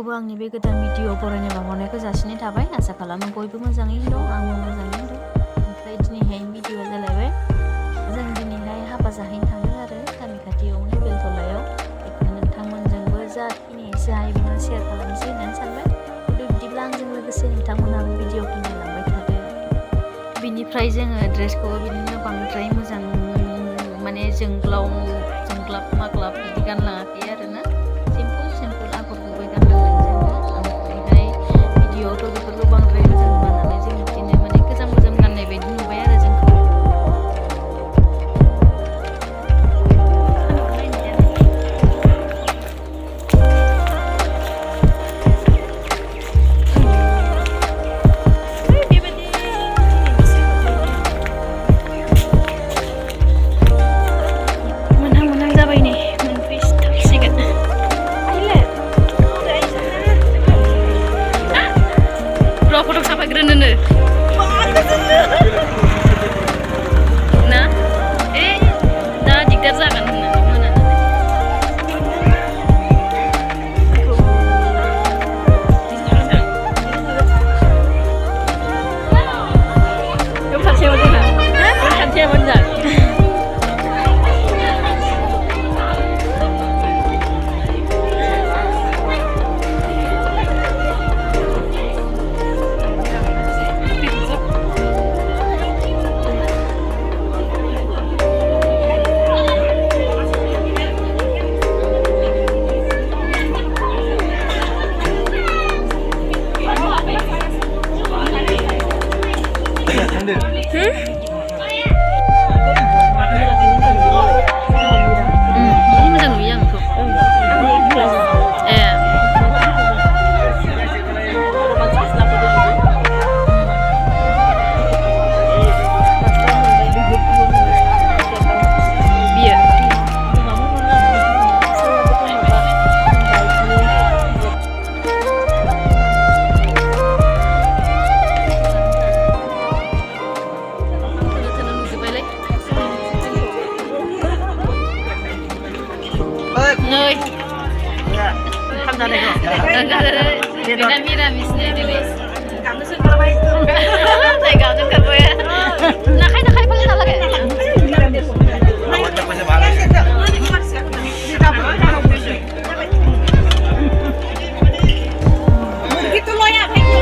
नोंथांमोनखौबो आंनि बे गोदान भिडिअ बरायनाय बावहरनायखौ जासिनाय थाबाय। आसा खालामो बयबो मोजाङैनो दं, आंबो मोजाङैनो दं। ओमफ्राय दिनैहाय भिडिअआ जालायबाय जों दिनैहाय हाबा जाहैनो थांदों आरो गामि खाथियावनो बेलतलायाव। बेखौनो नोंथांमोनजोंबो जाखिनि एसे हायो बेखौनो शेयार खालामनोसै होननानै सानबाय। बिदिब्ला आंजों लोगोसे नोंथांमोनहाबो भिडिअखौ नायलांबाय थादो। बिनिफ्राय जोङो ड्रेसखौ बिदिनो बांद्राय मोजां माने जोंग्लाब माग्लाब बिदि गानलाङाखै आरोना, सिम्पोल आगर गुबै गानलांदों जोङो। ओमफ्रायहाय भिडिअआवथ' बेफोरखौ बांद्राय मोजां नुवा नालाय जों बिदिनो माने गोजाम गाननाय बायदि नुबाय आरो जोंखौ। Miramisnya ditulis. Kamu suka apa itu? Saya nggak suka gue ya. Nakai paling salah kayak. Begitu loh ya, kayak gitu.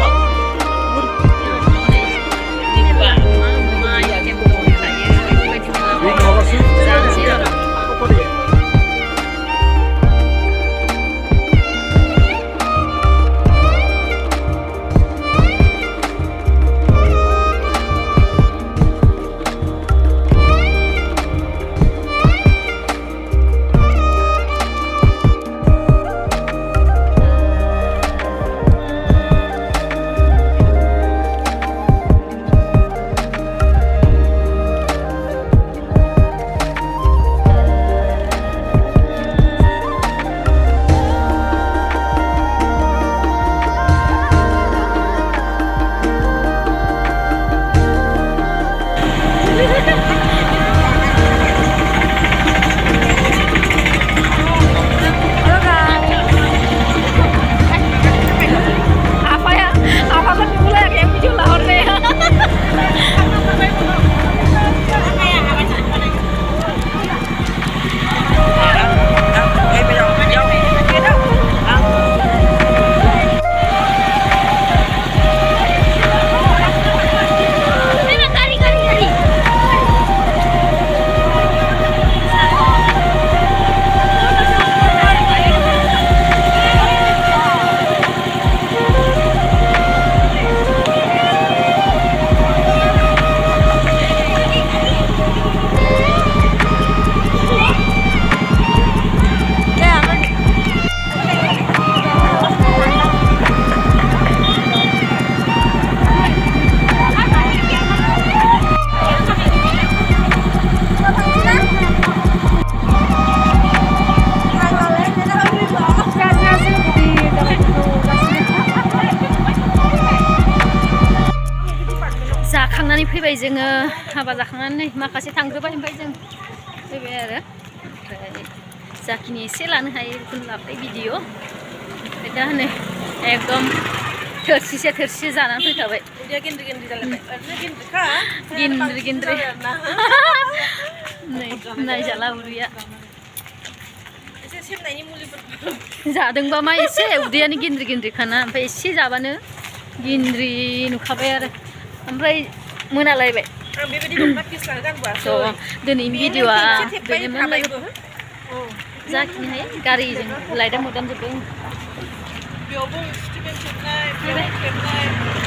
जाखांनानै फैबाय जोङो हाबा जाखांनानै माखासे थांग्रोबाय ओमफ्राय जों फैबाय आरो ओमफ्राय जाखिनि एसे लानो हायो बेखौनो लाबाय भिडिअ। ओमफ्राय दा नै एकदम थोरसिसे थोरसिसे जानानै फैखाबाय उदैया गिन्द्रि गिन्द्रि जालायबाय ओरैनो गिन्द्रिखा गिन्द्रि गिन्द्रि नै नायजाला उदैया एसे सेमनायनि मुलिफोर जादोंबा मा एसे उदैयानो गिन्द्रि गिन्द्रिखाना ओमफ्राय एसे जाबानो गिन्द्रि नुखाबाय आरो ओमफ्राय मोनालायबाय आं बेबायदि दख'ना फिस्ला गानबोआसै दिनैनि भिडिअआ बेनोमोन बेनोमोन जाखिनि हायो गारिजों लायदा मोदानजोबदों बेयावबो स्टिफेन खेबनाय बेयावबो खेबनाय